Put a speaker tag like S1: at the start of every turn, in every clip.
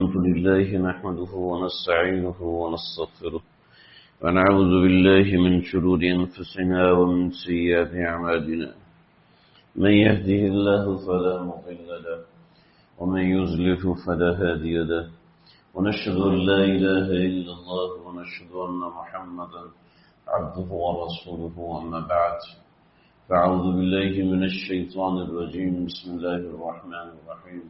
S1: الحمد لله نحمده ونستعينه ونستغفره ونعوذ بالله من شرور أنفسنا ومن سيئات أعمالنا من يهده الله فلا مضل له ومن يضلل فلا هادي له ونشهد أن لا إله إلا الله ونشهد أن محمدا عبده ورسوله أما بعد فأعوذ بالله من الشيطان الرجيم بسم الله الرحمن الرحيم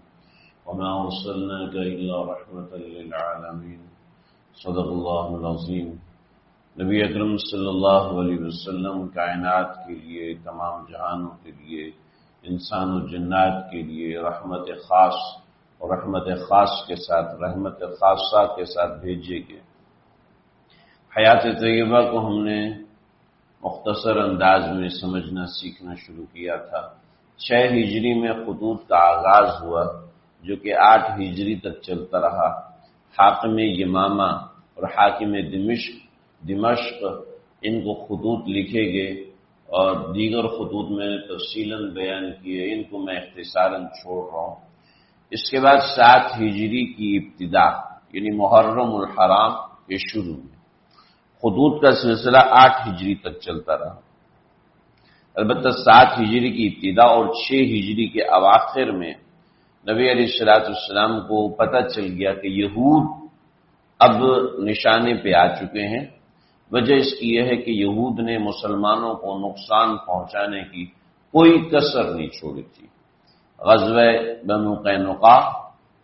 S1: وما أرسلناك إلا رحمة للعالمين صدق اللہ العظیم۔ نبی اکرم صلی اللہ علیہ وسلم کائنات کے لیے، تمام جہانوں کے لیے، انسان و جنات کے لیے رحمت خاص اور رحمت خاص کے ساتھ رحمت خاصہ کے ساتھ بھیجے گئے۔ حیات طیبہ کو ہم نے مختصر انداز میں سمجھنا سیکھنا شروع کیا تھا۔ 6 ہجری میں خطوط کا آغاز ہوا جو کہ 8 ہجری تک چلتا رہا۔ حاکم یمامہ اور حاکم دمشق ان کو خطوط لکھے گئے اور دیگر خطوط میں نے تفصیلاً بیان کیے، ان کو میں اختصاراً چھوڑ رہا ہوں۔ اس کے بعد 7 ہجری کی ابتدا یعنی محرم الحرام کے شروع میں خطوط کا سلسلہ 8 ہجری تک چلتا رہا۔ البتہ 7 ہجری کی ابتدا اور 6 ہجری کے اواخر میں نبی علیہ السلام کو پتہ چل گیا کہ یہود اب نشانے پہ آ چکے ہیں۔ وجہ اس کی یہ ہے کہ یہود نے مسلمانوں کو نقصان پہنچانے کی کوئی کسر نہیں چھوڑی تھی۔ غزوہ بنو قینقاع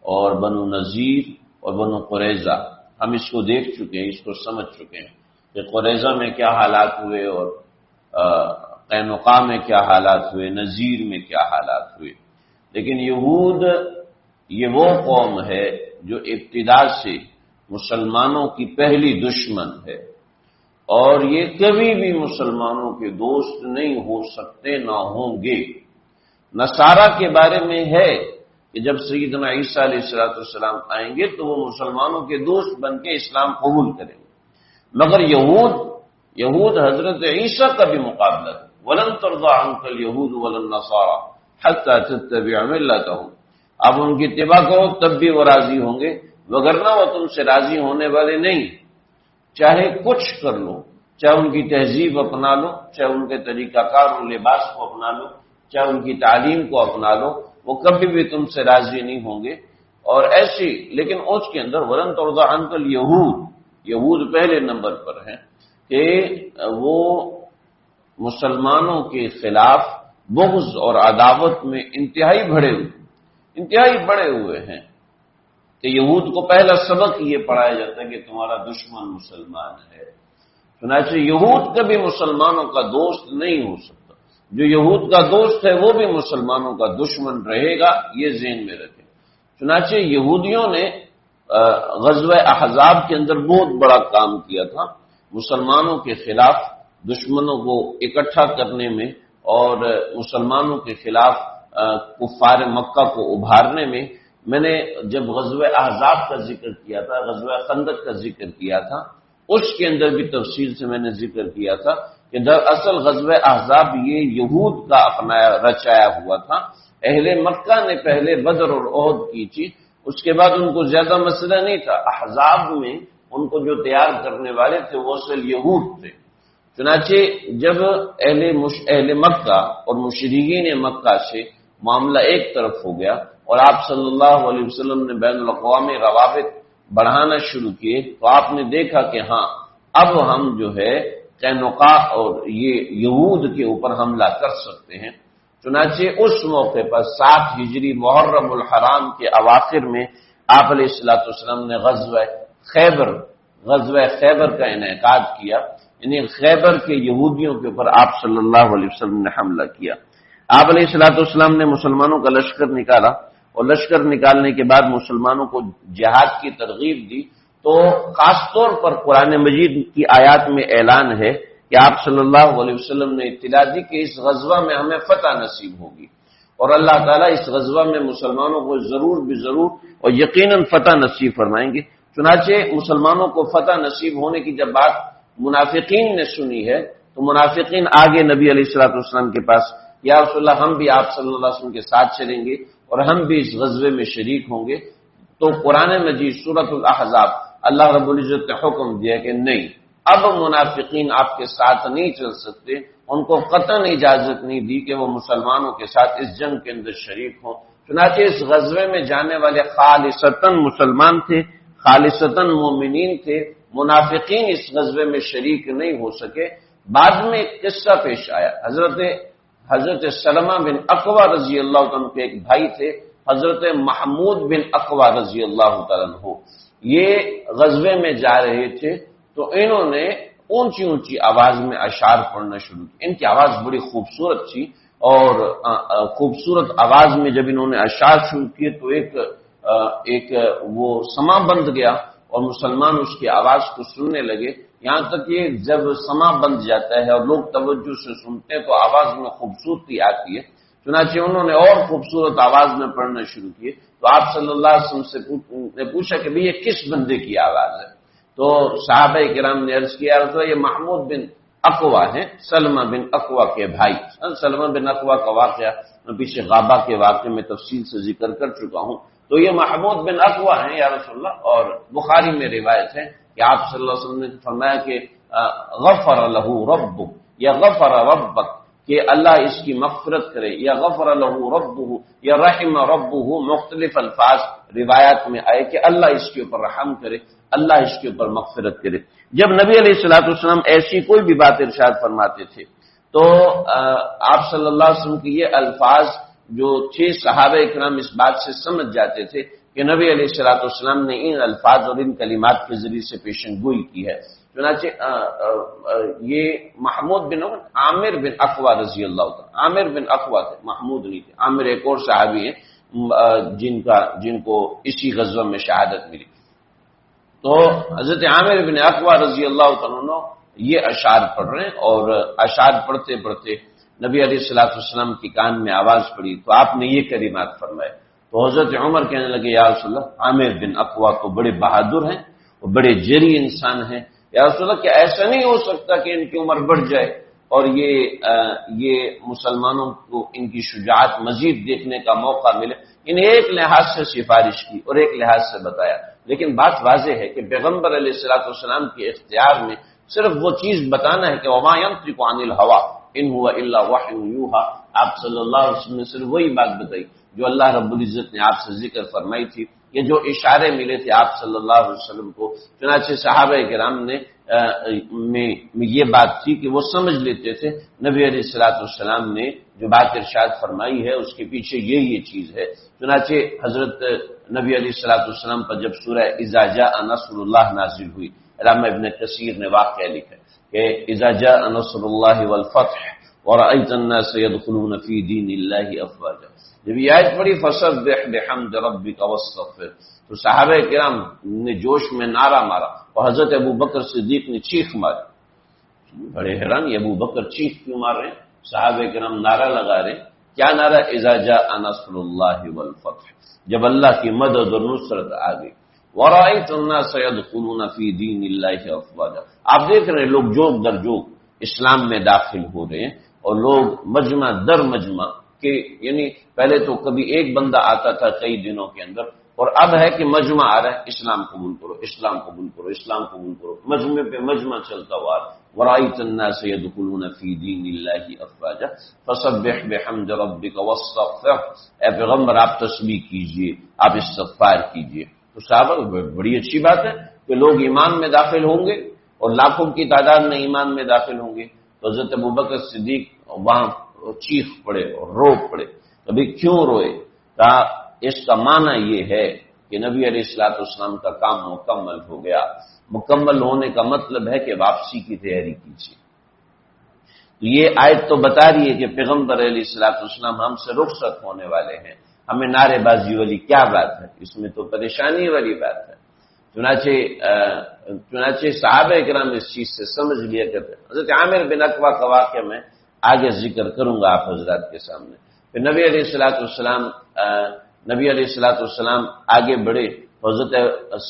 S1: اور بنو نذیر اور بنو قریظہ ہم اس کو دیکھ چکے ہیں، اس کو سمجھ چکے ہیں کہ قریظہ میں کیا حالات ہوئے اور قینقاع میں کیا حالات ہوئے، نذیر میں کیا حالات ہوئے۔ لیکن یہود یہ وہ قوم ہے جو ابتدا سے مسلمانوں کی پہلی دشمن ہے اور یہ کبھی بھی مسلمانوں کے دوست نہیں ہو سکتے، نہ ہوں گے۔ نصارہ کے بارے میں ہے کہ جب سیدنا عیسیٰ علیہ السلام آئیں گے تو وہ مسلمانوں کے دوست بن کے اسلام قبول کریں گے، مگر یہود حضرت عیسیٰ کا بھی مقابلہ ہے۔ وَلَن تَرْضَىٰ عَنكَ الْيَهُودُ وَلَا النَّصَارَىٰ حَتَّىٰ تَتَّبِعَ مِلَّتَهُمْ۔ اب ان کی اتباع کرو تب بھی وہ راضی ہوں گے، وگرنہ وہ تم سے راضی ہونے والے نہیں۔ چاہے کچھ کر لو، چاہے ان کی تہذیب اپنا لو، چاہے ان کے طریقہ کار اور لباس کو اپنا لو، چاہے ان کی تعلیم کو اپنا لو، وہ کبھی بھی تم سے راضی نہیں ہوں گے۔ اور ایسی لیکن اس کے اندر وَلَن تَرْضَىٰ عَنكَ الْيَهُودُ، یہود پہلے نمبر پر ہیں کہ وہ مسلمانوں کے خلاف بغض اور عداوت میں انتہائی بڑے ہوئے ہیں کہ یہود کو پہلا سبق یہ پڑھایا جاتا ہے کہ تمہارا دشمن مسلمان ہے۔ چنانچہ یہود کبھی مسلمانوں کا دوست نہیں ہو سکتا، جو یہود کا دوست ہے وہ بھی مسلمانوں کا دشمن رہے گا، یہ ذہن میں رکھیں۔ چنانچہ یہودیوں نے غزوہ احزاب کے اندر بہت بڑا کام کیا تھا، مسلمانوں کے خلاف دشمنوں کو اکٹھا کرنے میں اور مسلمانوں کے خلاف کفار مکہ کو ابھارنے میں۔ میں نے جب غزوہ احزاب کا ذکر کیا تھا، غزوہ خندق کا ذکر کیا تھا، اس کے اندر بھی تفصیل سے میں نے ذکر کیا تھا کہ دراصل غزوہ احزاب یہ یہود کا اپنایا رچایا ہوا تھا۔ اہل مکہ نے پہلے بدر اور احد کی تھی، اس کے بعد ان کو زیادہ مسئلہ نہیں تھا۔ احزاب میں ان کو جو تیار کرنے والے تھے وہ اصل یہود تھے۔ چنانچہ جب اہل مکہ اور مشرکین مکہ سے معاملہ ایک طرف ہو گیا اور آپ صلی اللہ علیہ وسلم نے بین الاقوامی روابط بڑھانا شروع کیے تو آپ نے دیکھا کہ ہاں اب ہم جو ہے قینقاع اور یہ یہود کے اوپر حملہ کر سکتے ہیں۔ چنانچہ اس موقع پر 7 ہجری محرم الحرام کے اواخر میں آپ علیہ السلام نے غزوہ خیبر کا انعقاد کیا، یعنی خیبر کے یہودیوں کے اوپر آپ صلی اللہ علیہ وسلم نے حملہ کیا۔ آپ علیہ السلام نے مسلمانوں کا لشکر نکالا اور لشکر نکالنے کے بعد مسلمانوں کو جہاد کی ترغیب دی، تو خاص طور پر قرآن مجید کی آیات میں اعلان ہے کہ آپ صلی اللہ علیہ وسلم نے اطلاع دی کہ اس غزوہ میں ہمیں فتح نصیب ہوگی اور اللہ تعالیٰ اس غزوہ میں مسلمانوں کو ضرور اور یقیناً فتح نصیب فرمائیں گے۔ چنانچہ مسلمانوں کو فتح نصیب ہونے کی جب بات منافقین نے سنی ہے تو منافقین آگے نبی علیہ السلام کے پاس، یا رسول اللہ ہم بھی آپ صلی اللہ علیہ وسلم کے ساتھ چلیں گے اور ہم بھی اس غزوے میں شریک ہوں گے۔ تو قرآن مجید سورۃ الاحزاب اللہ رب العزت نے حکم دیا کہ نہیں، اب منافقین آپ کے ساتھ نہیں چل سکتے، ان کو قطعاً اجازت نہیں دی کہ وہ مسلمانوں کے ساتھ اس جنگ کے اندر شریک ہوں۔ چنانچہ اس غزوے میں جانے والے خالصتاً مسلمان تھے، خالصتاً مومنین تھے، منافقین اس غزوے میں شریک نہیں ہو سکے۔ بعد میں ایک قصہ پیش آیا، حضرت سلمہ بن اقویٰ رضی اللہ عنہ کے ایک بھائی تھے، حضرت محمود بن اقویٰ رضی اللہ تعالیٰ عنہ، یہ غزوے میں جا رہے تھے تو انہوں نے اونچی اونچی آواز میں اشعار پڑھنا شروع کی۔ ان کی آواز بڑی خوبصورت تھی، اور خوبصورت آواز میں جب انہوں نے اشعار شروع کیے تو ایک وہ سما بند گیا اور مسلمان اس کی آواز کو سننے لگے، یہاں تک کہ جب سما بند جاتا ہے اور لوگ توجہ سے سنتے ہیں تو آواز میں خوبصورتی آتی ہے۔ چنانچہ انہوں نے اور خوبصورت آواز میں پڑھنا شروع کیے تو آپ صلی اللہ علیہ وسلم سے نے پوچھا کہ یہ کس بندے کی آواز ہے؟ تو صحابہ کرام نے عرض کیا یہ محمود بن اقویٰ ہیں، سلمہ بن اقویٰ کے بھائی۔ سلمہ بن اقویٰ کا واقعہ میں پیچھے غابہ کے واقعے میں تفصیل سے ذکر کر چکا ہوں، تو یہ محمود بن اقویٰ ہیں یا رسول اللہ، اور بخاری میں روایت ہے کہ آپ صلی اللہ علیہ وسلم نے فرمایا کہ غفر لہ ربک یا غفر ربک، کہ اللہ اس کی مغفرت کرے، یا غفر لہ ربہ یا رحم ربہ، مختلف الفاظ روایات میں آئے کہ اللہ اس کے اوپر رحم کرے، اللہ اس کے اوپر مغفرت کرے۔ جب نبی علیہ الصلوۃ والسلام ایسی کوئی بھی بات ارشاد فرماتے تھے تو آپ صلی اللہ علیہ وسلم کی یہ الفاظ جو تھے صحابہ کرام اس بات سے سمجھ جاتے تھے کہ نبی علیہ الصلوۃ والسلام نے ان الفاظ اور ان کلمات کے ذریعے سے پیشن گوئی کی ہے۔ چنانچہ یہ محمود بن عامر بن اقویٰ رضی اللہ عنہ، عامر بن اقویٰ تھے، محمود نہیں تھے۔ عامر ایک اور صحابی ہیں جن کو اسی غزوہ میں شہادت ملی۔ تو حضرت عامر بن اقویٰ رضی اللہ عنہ یہ اشعار پڑھ رہے ہیں، اور اشعار پڑھتے پڑھتے نبی علیہ الصلوۃ والسلام کی کان میں آواز پڑی تو آپ نے یہ کلمات فرمائے۔ تو حضرت عمر کہنے لگے یا رسول اللہ، عامر بن اقویٰ تو بڑے بہادر ہیں، وہ بڑے جری انسان ہیں، یا رسول اللہ کہ ایسا نہیں ہو سکتا کہ ان کی عمر بڑھ جائے اور یہ مسلمانوں کو ان کی شجاعت مزید دیکھنے کا موقع ملے۔ انہیں ایک لحاظ سے سفارش کی اور ایک لحاظ سے بتایا، لیکن بات واضح ہے کہ پیغمبر علیہ الصلوۃ والسلام کے اختیار میں صرف وہ چیز بتانا ہے کہ وما ينطق عن الهوى ان هو الا وحی یوحى۔ آپ صلی اللہ علیہ وسلم نے صرف وہی بات بتائی جو اللہ رب العزت نے آپ سے ذکر فرمائی تھی، یہ جو اشارے ملے تھے آپ صلی اللہ علیہ وسلم کو۔ چنانچہ صحابہ کرام نے میں یہ بات تھی کہ وہ سمجھ لیتے تھے نبی علیہ الصلوۃ والسلام نے جو بات ارشاد فرمائی ہے اس کے پیچھے یہ چیز ہے۔ چنانچہ حضرت نبی علیہ الصلوۃ والسلام پر جب سورہ اذا جاء نصر اللہ نازل ہوئی، علامہ ابن کثیر نے واقعہ لکھا کہ اذا جاء نصر اللہ والفتح ورأيت الناس يدخلون في دين الله افواجا، جب یہ آیت پڑھی فسبح بحمد ربک واستغفر، تو صحابہ کرام نے جوش میں نعرہ مارا اور حضرت ابو بکر صدیق نے چیخ ماری۔ بڑے حیران، یہ ابو بکر چیخ کیوں مار رہے ہیں؟ صحابہ کرام نعرہ لگا رہے ہیں، کیا نعرہ؟ اذا جاء نصر اللہ والفتح، جب اللہ کی مدد اور نصرت آ گئی۔ ورأيت الناس يدخلون في دين الله افواجا، آپ دیکھ رہے ہیں لوگ جوگ در جوگ اسلام میں داخل ہو رہے ہیں، اور لوگ مجمع در مجمع کہ یعنی پہلے تو کبھی ایک بندہ آتا تھا کئی دنوں کے اندر، اور اب ہے کہ مجمع آ رہا ہے، اسلام قبول کرو، اسلام قبول کرو، اسلام قبول کرو، مجمع پہ مجمع چلتا ہوا۔ ورأيت الناس يدخلون في دين الله افواجا فسبح بحمد ربك واستغفر، اے پیغمبر آپ تسبیح کیجئے، آپ استغفار کیجئے۔ تو صحابہ بڑی اچھی بات ہے کہ لوگ ایمان میں داخل ہوں گے اور لاکھوں کی تعداد میں ایمان میں داخل ہوں گے۔ تو حضرت ابوبکر صدیق وہاں چیخ پڑے اور رو پڑے۔ ابھی کیوں روئے؟ کہا اس کا معنی یہ ہے کہ نبی علیہ الصلوۃ والسلام کا کام مکمل ہو گیا۔ مکمل ہونے کا مطلب ہے کہ واپسی کی تیاری کیجیے۔ تو یہ آیت تو بتا رہی ہے کہ پیغمبر علیہ الصلوۃ والسلام ہم سے رخصت ہونے والے ہیں، ہمیں نعرے بازی والی کیا بات ہے؟ اس میں تو پریشانی والی بات ہے۔ چنانچہ صحابہ کرام اس چیز سے سمجھ لیا کرتے۔ حضرت عامر بن اقویٰ کا واقعہ میں آگے ذکر کروں گا آپ حضرات کے سامنے۔ پھر نبی علیہ الصلوۃ والسلام آگے بڑھے، حضرت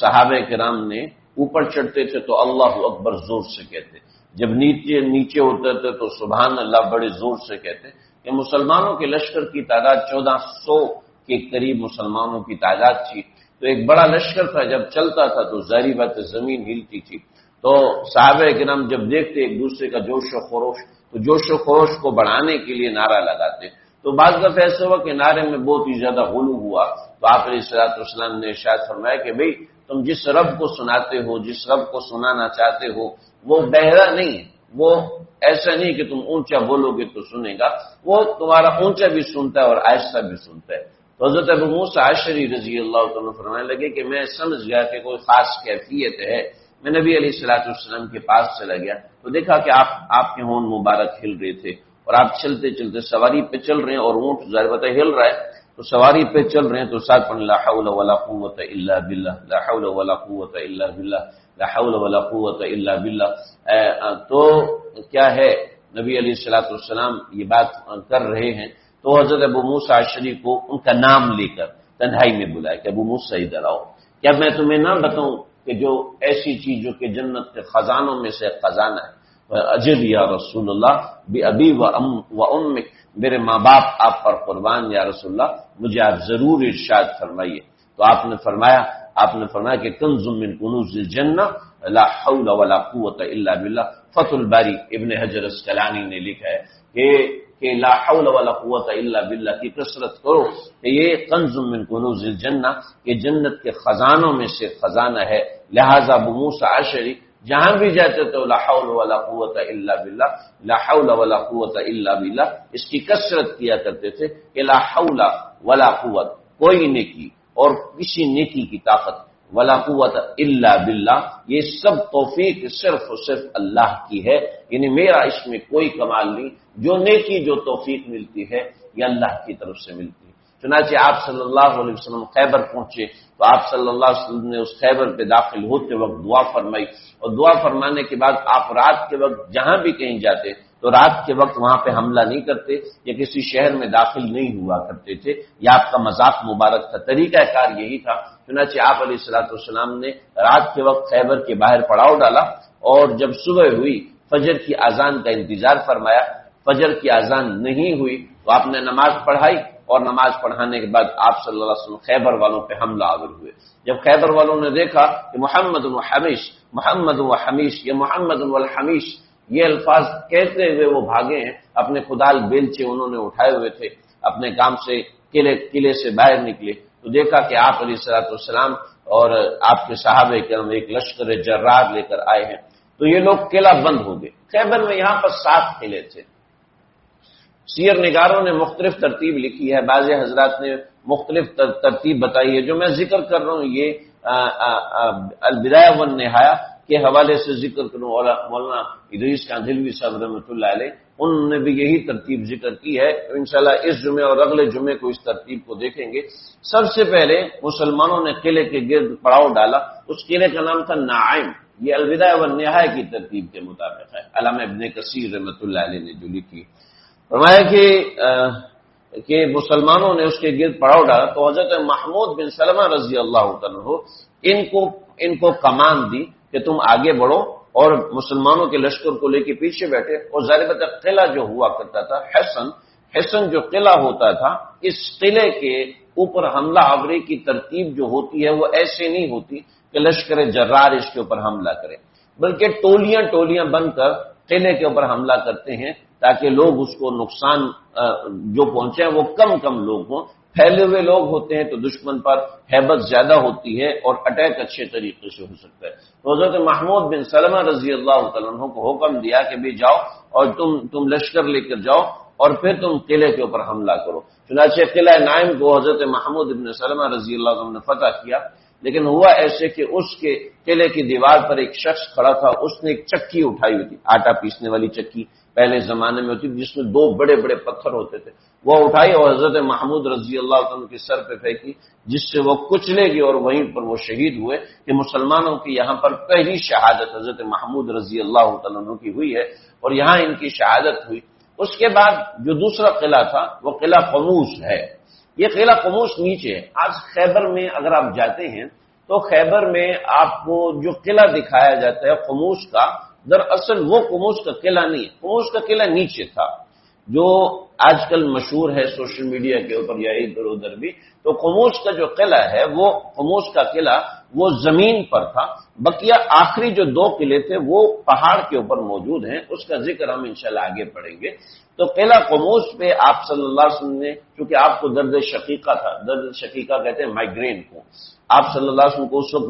S1: صحابہ کرام نے اوپر چڑھتے تھے تو اللہ اکبر زور سے کہتے، جب نیچے اترتے تو سبحان اللہ بڑے زور سے کہتے کہ مسلمانوں کے لشکر کی تعداد 1400 کے قریب مسلمانوں کی تعداد تھی۔ تو تو ایک بڑا لشکر تھا، جب چلتا تھا تو ظاہری بات زمین ہلتی تھی، تو صحابہ کرام جب دیکھتے ایک دوسرے کا جوش و خروش، تو جوش و خروش کو بڑھانے کے لیے نعرہ لگاتے. تو بعض دفعہ ایسا ہوا کہ نعرے میں بہت ہی زیادہ غلو ہوا، تو آپ علیہ الصلوۃ والسلام نے ارشاد فرمایا کہ بھئی تم جس رب کو سناتے ہو، جس رب کو سنانا چاہتے ہو، وہ بہرا نہیں ہے، وہ ایسا نہیں کہ تم اونچا بولو گے تو سنے گا، وہ تمہارا اونچا بھی سنتا ہے اور آہستہ بھی سنتا ہے. تو حضرت ابو موسیٰ اشعری رضی اللہ تعالیٰ فرمانے لگے کہ میں سمجھ گیا کہ کوئی خاص کیفیت ہے. میں نبی علیہ الصلوۃ والسلام کے پاس چلا گیا تو دیکھا کہ آپ کے ہونٹ مبارک ہل رہے تھے، اور آپ چلتے چلتے سواری پہ چل رہے ہیں اور اونٹ ظاہر بات ہل رہا ہے، تو سواری پہ چل رہے ہیں تو ساتھ پڑھ لا حول ولا قوت الا باللہ، لا حول ولا قوت الا باللہ، لا حول ولا قوت الا باللہ. تو کیا ہے، نبی علیہ الصلوۃ والسلام یہ بات کر رہے ہیں تو حضرت ابو موسیٰ اشعری کو ان کا نام لے کر تنہائی میں بلایا کہ ابو موسیٰ ادھر آؤ، کیا میں تمہیں نہ بتاؤں کہ جو ایسی چیز جو کہ جنت کے خزانوں میں سے خزانہ ہے. اجل یا رسول اللہ بی و امک، میرے ماں باپ آپ پر قربان یا رسول اللہ، مجھے آپ ضرور ارشاد فرمائیے. تو آپ نے فرمایا کہ کنز من کنوز الجنہ لا حول ولا قوت الا باللہ. فتح الباری ابن حجر اسقلانی نے لکھا ہے کہ لا حول ولا قوت الا باللہ کی کثرت کرو کہ یہ کنز من کنوز الجنہ، یہ جنت کے خزانوں میں سے خزانہ ہے. لہذا ابو موسیٰ اشعری جہاں بھی جاتے تو لا حول ولا قوت الا باللہ، لا حول ولا قوت الا باللہ اس کی کثرت کیا کرتے تھے کہ لا حول ولا قوت، کوئی نیکی اور کسی نیکی کی طاقت، ولا قوت الا باللہ، یہ سب توفیق صرف اور صرف اللہ کی ہے، یعنی میرا اس میں کوئی کمال نہیں. جو نیکی جو توفیق ملتی ہے یہ اللہ کی طرف سے ملتی ہے. چنانچہ آپ صلی اللہ علیہ وسلم خیبر پہنچے تو آپ صلی اللہ علیہ وسلم نے اس خیبر پہ داخل ہوتے وقت دعا فرمائی، اور دعا فرمانے کے بعد آپ رات کے وقت جہاں بھی کہیں جاتے تو رات کے وقت وہاں پہ حملہ نہیں کرتے یا کسی شہر میں داخل نہیں ہوا کرتے تھے، یا آپ کا مذاق مبارک تھا، طریقہ کار یہی تھا. چنانچہ آپ علیہ الصلوۃ والسلام نے رات کے وقت خیبر کے باہر پڑاؤ ڈالا، اور جب صبح ہوئی فجر کی اذان کا انتظار فرمایا. فجر کی اذان نہیں ہوئی تو آپ نے نماز پڑھائی، اور نماز پڑھانے کے بعد آپ صلی اللہ علیہ وسلم خیبر والوں پہ حملہ آور ہوئے. جب خیبر والوں نے دیکھا کہ محمد و حمیش، محمد و حمیش، یہ محمد والحمیش یہ الفاظ کہتے ہوئے وہ بھاگے ہیں، اپنے کدال بیلچے انہوں نے اٹھائے ہوئے تھے، اپنے کام سے قلعے سے باہر نکلے تو دیکھا کہ آپ علیہ الصلوۃ والسلام اور آپ کے صحابہ کرام ایک لشکر جرار لے کر آئے ہیں. تو یہ لوگ قلعہ بند ہو گئے. خیبر میں یہاں پر 7 قلعے تھے. سیر نگاروں نے مختلف ترتیب لکھی ہے، بعض حضرات نے مختلف ترتیب بتائی ہے. جو میں ذکر کر رہا ہوں یہ البدایہ والنہایہ کے حوالے سے ذکر کروں، اور مولانا ادریس کاندھلوی صاحب رحمۃ اللہ علیہ انہوں نے بھی یہی ترتیب ذکر کی ہے. انشاءاللہ اس جمعے اور اگلے جمعے کو اس ترتیب کو دیکھیں گے. سب سے پہلے مسلمانوں نے قلعے کے گرد پڑاؤ ڈالا. اس قلعے کا نام تھا نعیم. یہ البدایہ والنہایہ کی ترتیب کے مطابق ہے، علامہ ابن کثیر رحمۃ اللہ علیہ نے جو لکھی. فرمایا کہ مسلمانوں نے اس کے گرد پڑاؤ ڈالا تو حضرت محمود بن سلمہ رضی اللہ عنہ ان کو کمان دی کہ تم آگے بڑھو، اور مسلمانوں کے لشکر کو لے کے پیچھے بیٹھے. اور ظاہر بات قلعہ جو ہوا کرتا تھا حصن جو قلعہ ہوتا تھا، اس قلعے کے اوپر حملہ آوری کی ترتیب جو ہوتی ہے وہ ایسے نہیں ہوتی کہ لشکر جرار اس کے اوپر حملہ کرے، بلکہ ٹولیاں بن کر قلعے کے اوپر حملہ کرتے ہیں تاکہ لوگ اس کو نقصان جو پہنچے وہ کم لوگ ہوں. پھیلے ہوئے لوگ ہوتے ہیں تو دشمن پر ہیبت زیادہ ہوتی ہے اور اٹیک اچھے طریقے سے ہو سکتا ہے. تو حضرت محمود بن سلمہ رضی اللہ تعالیٰ عنہ کو حکم دیا کہ بھی جاؤ اور تم لشکر لے کر جاؤ اور پھر تم قلعے کے اوپر حملہ کرو. چنانچہ قلعہ نعیم کو حضرت محمود بن سلمہ رضی اللہ عنہ نے فتح کیا. لیکن ہوا ایسے کہ اس کے قلعے کی دیوار پر ایک شخص کھڑا تھا، اس نے ایک چکی اٹھائی ہوئی تھی، آٹا پیسنے والی چکی پہلے زمانے میں ہوتی تھی جس میں 2 بڑے بڑے پتھر ہوتے تھے. وہ اٹھائی اور حضرت محمود رضی اللہ عنہ کے سر پہ پھینکی، جس سے وہ کچلے گی اور وہیں پر وہ شہید ہوئے. کہ مسلمانوں کی یہاں پر پہلی شہادت حضرت محمود رضی اللہ عنہ کی ہوئی ہے اور یہاں ان کی شہادت ہوئی. اس کے بعد جو دوسرا قلعہ تھا وہ قلعہ قموس ہے. یہ قلعہ قموس نیچے ہے. آج خیبر میں اگر آپ جاتے ہیں تو خیبر میں آپ کو جو قلعہ دکھایا جاتا ہے قموس کا، دراصل وہ قموس کا قلعہ نہیں ہے. قموس کا قلعہ نیچے تھا. جو آج کل مشہور ہے سوشل میڈیا کے اوپر یا ادھر ادھر بھی، تو قموس کا جو قلعہ ہے وہ قموس کا قلعہ وہ زمین پر تھا، بقیہ آخری جو 2 قلعے تھے وہ پہاڑ کے اوپر موجود ہیں، اس کا ذکر ہم انشاءاللہ آگے پڑھیں گے۔ تو قلعہ قموس پہ آپ صلی اللہ علیہ وسلم نے، چونکہ آپ کو درد شقیقہ تھا، درد شقیقہ کہتے ہیں مائگرین کو، آپ صلی اللہ علیہ وسلم کو اس وقت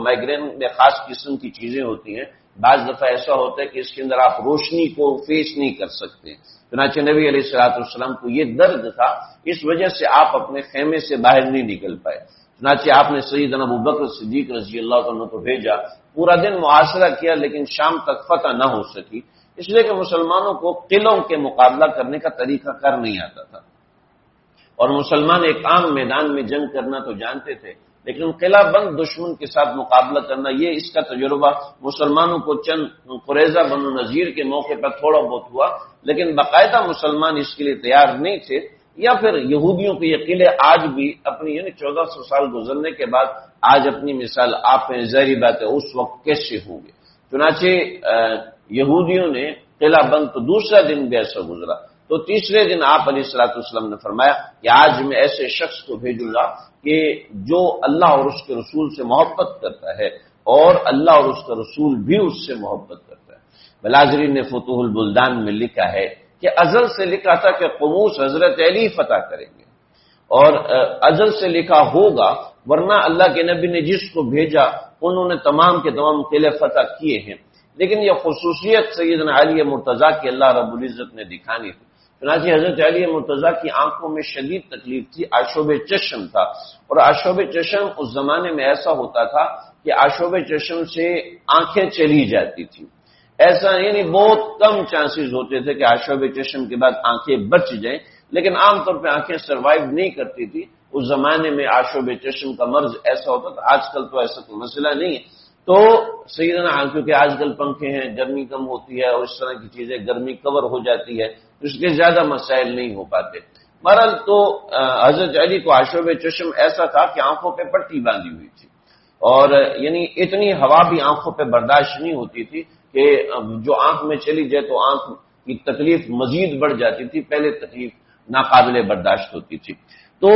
S1: مائگرین میں خاص قسم کی چیزیں ہوتی ہیں، بعض دفعہ ایسا ہوتا ہے کہ اس کے اندر آپ روشنی کو فیس نہیں کر سکتے، چنانچہ نبی علیہ الصلوۃ والسلام کو یہ درد تھا، اس وجہ سے آپ اپنے خیمے سے باہر نہیں نکل پائے، چنانچہ آپ نے سیدنا ابوبکر صدیق رضی اللہ عنہ کو بھیجا، پورا دن محاصرہ کیا لیکن شام تک فتح نہ ہو سکی، اس لیے کہ مسلمانوں کو قلعوں کے مقابلہ کرنے کا طریقہ کار نہیں آتا تھا، اور مسلمان ایک عام میدان میں جنگ کرنا تو جانتے تھے، لیکن قلعہ بند دشمن کے ساتھ مقابلہ کرنا، یہ اس کا تجربہ مسلمانوں کو چند قریظہ بنو نذیر کے موقع پر تھوڑا بہت ہوا، لیکن باقاعدہ مسلمان اس کے لیے تیار نہیں تھے، یا پھر یہودیوں کے یہ قلعے آج بھی اپنی 1400 سال گزرنے کے بعد آج اپنی مثال آپ ہیں، ظاہری بات ہے اس وقت کیسے ہوں گے۔ چنانچہ یہودیوں نے قلعہ بند تو دوسرا دن بھی ایسا گزرا، تو تیسرے دن آپ علیہ الصلوۃ والسلام نے فرمایا کہ آج میں ایسے شخص کو بھیجوں گا کہ جو اللہ اور اس کے رسول سے محبت کرتا ہے اور اللہ اور اس کا رسول بھی اس سے محبت کرتا ہے۔ بلازری نے فتوح البلدان میں لکھا ہے کہ ازل سے لکھا تھا کہ قموس حضرت علی فتح کریں گے، اور ازل سے لکھا ہوگا، ورنہ اللہ کے نبی نے جس کو بھیجا انہوں نے تمام کے تمام قلعے فتح کیے ہیں، لیکن یہ خصوصیت سیدنا علی مرتضیٰ کی اللہ رب العزت نے دکھانی تھی۔ چنانچہ حضرت علی مرتضیٰ کی آنکھوں میں شدید تکلیف تھی، آشوب چشم تھا، اور آشوب چشم اس زمانے میں ایسا ہوتا تھا کہ آشوب چشم سے آنکھیں چلی جاتی تھی، ایسا یعنی بہت کم چانسز ہوتے تھے کہ آشوب چشم کے بعد آنکھیں بچ جائیں، لیکن عام طور پہ آنکھیں سروائیو نہیں کرتی تھی، اس زمانے میں آشوب چشم کا مرض ایسا ہوتا تھا، آج کل تو ایسا کوئی مسئلہ نہیں ہے۔ تو سیدنا کیونکہ آج کل پنکھے ہیں، گرمی کم ہوتی ہے اور اس طرح کی چیزیں، گرمی کور ہو جاتی ہے، اس کے زیادہ مسائل نہیں ہو پاتے۔ بہرحال تو حضرت علی کو آشوب چشم ایسا تھا کہ آنکھوں پہ پٹی باندھی ہوئی تھی، اور یعنی اتنی ہوا بھی آنکھوں پہ برداشت نہیں ہوتی تھی کہ جو آنکھ میں چلی جائے تو آنکھ کی تکلیف مزید بڑھ جاتی تھی، پہلے تکلیف ناقابل برداشت ہوتی تھی۔ تو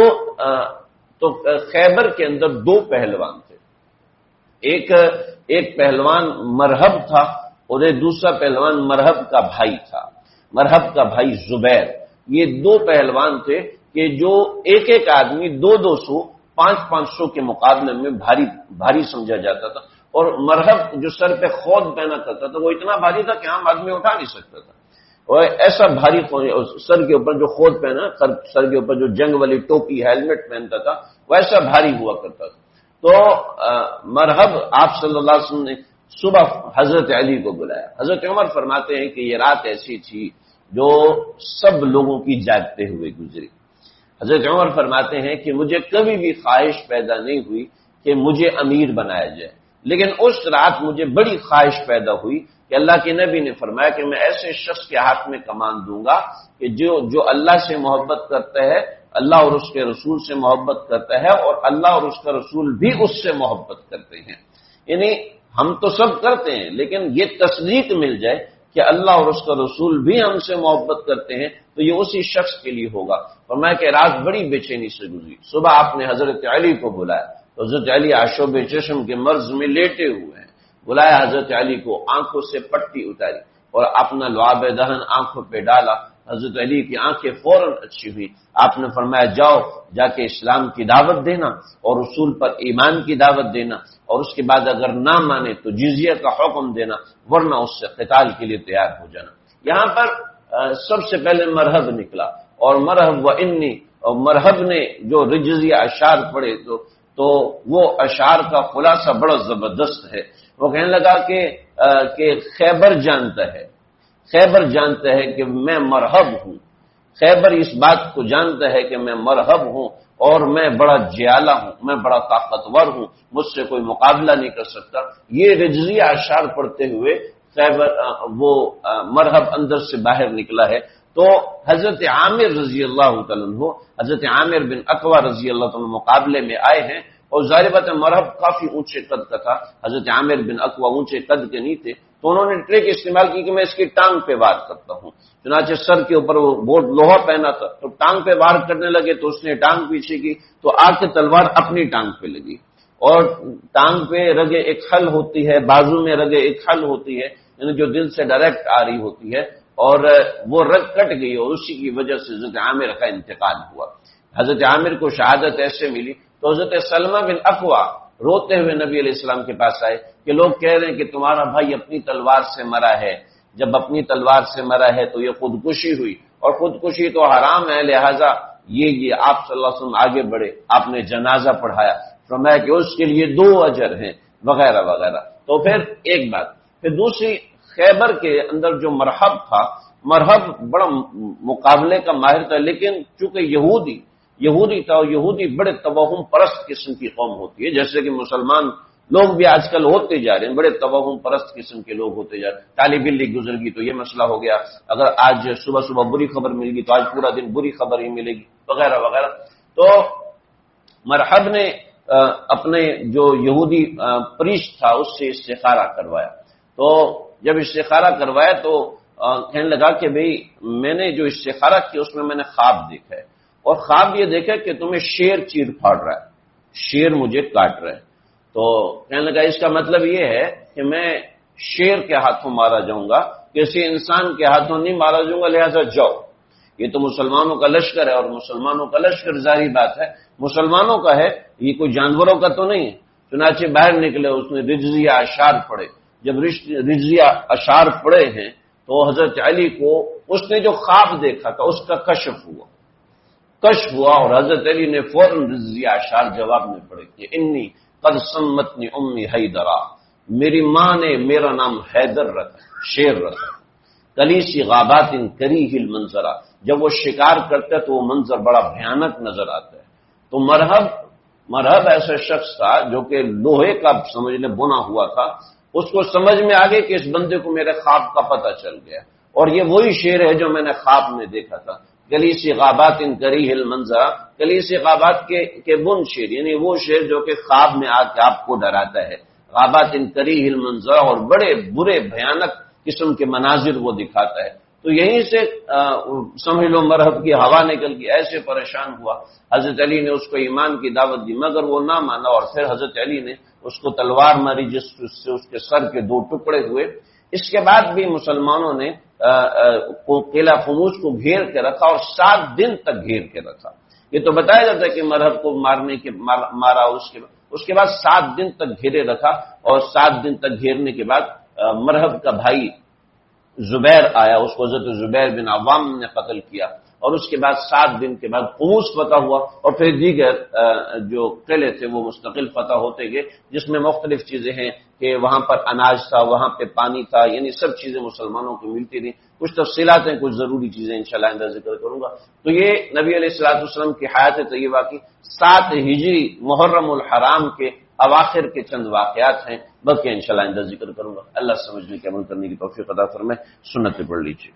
S1: خیبر کے اندر 2 پہلوان تھے، ایک پہلوان مرہب تھا اور ایک دوسرا پہلوان مرہب کا بھائی تھا، مرہب کا بھائی زبیر۔ یہ 2 پہلوان تھے کہ جو ایک آدمی 200 500 کے مقابلے میں بھاری سمجھا جاتا تھا، اور مرہب جو سر پہ خود پہنا کرتا تھا وہ اتنا بھاری تھا کہ عام آدمی اٹھا نہیں سکتا تھا، اور ایسا بھاری سر کے اوپر جو خود پہنا، سر کے اوپر جو جنگ والی ٹوپی ہیلمٹ پہنتا تھا ویسا بھاری ہوا کرتا تھا۔ تو مرہب آپ صلی اللہ علیہ وسلم نے صبح حضرت علی کو بلایا۔ حضرت عمر فرماتے ہیں کہ یہ رات ایسی تھی جو سب لوگوں کی جاگتے ہوئے گزری۔ حضرت عمر فرماتے ہیں کہ مجھے کبھی بھی خواہش پیدا نہیں ہوئی کہ مجھے امیر بنایا جائے، لیکن اس رات مجھے بڑی خواہش پیدا ہوئی کہ اللہ کے نبی نے فرمایا کہ میں ایسے شخص کے ہاتھ میں کمان دوں گا کہ جو اللہ سے محبت کرتا ہے، اللہ اور اس کے رسول سے محبت کرتا ہے، اور اللہ اور اس کا رسول بھی اس سے محبت کرتے ہیں۔ یعنی ہم تو سب کرتے ہیں، لیکن یہ تصدیق مل جائے کہ اللہ اور اس کا رسول بھی ہم سے محبت کرتے ہیں تو یہ اسی شخص کے لیے ہوگا۔ فرمایا کہ رات بڑی بے چینی سے گزری، صبح آپ نے حضرت علی کو بلایا، حضرت علی آشوب چشم کے مرض میں لیٹے ہوئے ہیں، بلایا حضرت علی کو، آنکھوں سے پٹی اتاری اور اپنا لعاب دہن آنکھوں پہ ڈالا۔ حضرت علی کی آنکھیں فوراً اچھی ہوئی، آپ نے فرمایا جا کے اسلام کی دعوت دینا اور رسول پر ایمان کی دعوت دینا، اور اس کے بعد اگر نہ مانے تو جزیہ کا حکم دینا، ورنہ اس سے قتال کے لیے تیار ہو جانا۔ یہاں پر سب سے پہلے مرہب نکلا، اور مرہب و انی، اور مرہب نے جو رجزیہ اشعار پڑھے تو وہ اشعار کا خلاصہ بڑا زبردست ہے۔ وہ کہنے لگا کہ خیبر جانتا ہے کہ میں مرہب ہوں، خیبر اس بات کو جانتا ہے کہ میں مرہب ہوں اور میں بڑا جیالہ ہوں، میں بڑا طاقتور ہوں، مجھ سے کوئی مقابلہ نہیں کر سکتا۔ یہ رجزیہ اشعار پڑھتے ہوئے خیبر وہ مرہب اندر سے باہر نکلا ہے۔ تو حضرت عامر رضی اللہ تعالیٰ عنہ، حضرت عامر بن اقوا رضی اللہ تعالیٰ مقابلے میں آئے ہیں، اور ظاہر بات ہے مرحب کافی اونچے قد کا تھا، حضرت عامر بن اقوا اونچے قد کے نہیں تھے، تو انہوں نے ٹرک استعمال کی کہ میں اس کی ٹانگ پہ وار کرتا ہوں، چنانچہ سر کے اوپر وہ بورڈ لوہا پہنا تھا تو ٹانگ پہ وار کرنے لگے تو اس نے ٹانگ پیچھے کی تو آ کے تلوار اپنی ٹانگ پہ لگی، اور ٹانگ پہ رگے ایک حل ہوتی ہے، بازو میں رگے ایک حل ہوتی ہے، یعنی جو دل سے ڈائریکٹ آ رہی ہوتی ہے، اور وہ رگ کٹ گئی اور اسی کی وجہ سے حضرت عامر کا انتقال ہوا۔ حضرت عامر کو شہادت ایسے ملی تو حضرت سلمہ بن اقوا روتے ہوئے نبی علیہ السلام کے پاس آئے کہ لوگ کہہ رہے ہیں کہ تمہارا بھائی اپنی تلوار سے مرا ہے، جب اپنی تلوار سے مرا ہے تو یہ خودکشی ہوئی، اور خودکشی تو حرام ہے، لہذا یہ آپ صلی اللہ علیہ وسلم آگے بڑھے، آپ نے جنازہ پڑھایا، فرمایا کہ اس کے لیے 2 اجر ہیں وغیرہ وغیرہ۔ تو پھر ایک بات، پھر دوسری، خیبر کے اندر جو مرحب تھا، مرحب بڑا مقابلے کا ماہر تھا، لیکن چونکہ یہودی تھا، اور یہودی بڑے توہم پرست قسم کی قوم ہوتی ہے، جیسے کہ مسلمان لوگ بھی آج کل ہوتے جا رہے ہیں، بڑے توہم پرست قسم کے لوگ ہوتے جا رہے ہیں، کالی بلی گزر گئی تو یہ مسئلہ ہو گیا، اگر آج صبح صبح بری خبر مل گئی تو آج پورا دن بری خبر ہی ملے گی وغیرہ وغیرہ۔ تو مرحب نے اپنے جو یہودی پریسٹ تھا اس سے استخارہ کروایا، تو جب استخارہ کروایا تو کہنے لگا کہ بھئی میں نے جو استخارہ کیا اس میں نے خواب دیکھا ہے، اور خواب یہ دیکھا کہ تمہیں شیر چیر پھاڑ رہا ہے، شیر مجھے کاٹ رہا ہے، تو کہنے لگا اس کا مطلب یہ ہے کہ میں شیر کے ہاتھوں مارا جاؤں گا، کسی انسان کے ہاتھوں نہیں مارا جاؤں گا، لہذا جاؤ، یہ تو مسلمانوں کا لشکر ہے، اور مسلمانوں کا لشکر ظاہری بات ہے مسلمانوں کا ہے، یہ کوئی جانوروں کا تو نہیں ہے۔ چنانچہ باہر نکلے، اس نے رجزیہ اشعار پڑھے، جب رجزیہ اشعار پڑھے ہیں تو حضرت علی کو اس نے جو خواب دیکھا تھا اس کا کشف ہوا، اور حضرت علی نے فوراً رجزیہ اشعار جواب میں پڑھے کہ انی قد سمتنی امی حیدرا، میری ماں نے میرا نام حیدر رکھا، شیر رکھا، کلیسی غابات کریہ المنظرہ، جب وہ شکار کرتے تو وہ منظر بڑا بھیانک نظر آتا ہے۔ تو مرحب ایسا شخص تھا جو کہ لوہے کا سمجھ لے بنا ہوا تھا، اس کو سمجھ میں آ گئی کہ اس بندے کو میرے خواب کا پتہ چل گیا، اور یہ وہی شیر ہے جو میں نے خواب میں دیکھا تھا، کلیسی غابات کریہ المنظرہ، کلیسی غابات کے بن شیر، یعنی وہ شیر جو کہ خواب میں آ کے آپ کو ڈراتا ہے، غابات کریہ المنظرہ، اور بڑے برے بھیانک قسم کے مناظر وہ دکھاتا ہے۔ تو یہیں سے سمجھ لو مرحب کی ہوا نکل گئی، ایسے پریشان ہوا، حضرت علی نے اس کو ایمان کی دعوت دی مگر وہ نہ مانا، اور پھر حضرت علی نے اس کو تلوار ماری جس سے اس کے سر کے 2 ٹکڑے ہوئے۔ اس کے بعد بھی مسلمانوں نے قلعہ خموس کو گھیر کے رکھا، اور 7 دن تک گھیر کے رکھا۔ یہ تو بتایا جاتا ہے کہ مرحب کو مارا، اس کے بعد 7 دن تک گھیرے رکھا، اور 7 دن تک گھیرنے کے بعد مرحب کا بھائی زبیر آیا، اس کو حضرت زبیر بن عوام نے قتل کیا، اور اس کے بعد 7 دن کے بعد خموس فتح ہوا، اور پھر دیگر جو قلعے تھے وہ مستقل فتح ہوتے گئے، جس میں مختلف چیزیں ہیں کہ وہاں پر اناج تھا، وہاں پہ پانی تھا، یعنی سب چیزیں مسلمانوں کو ملتی تھیں۔ کچھ تفصیلات ہیں، کچھ ضروری چیزیں انشاءاللہ آئندہ ذکر کروں گا۔ تو یہ نبی علیہ الصلوۃ والسلام کی حیات طیبہ کی 7 ہجری محرم الحرام کے اواخر کے چند واقعات ہیں، بلکہ انشاءاللہ آئندہ ذکر کروں گا۔ اللہ سمجھنے کے عمل کرنے کی توفیق عطا فرمائے۔ سنت پڑھ لیجیے۔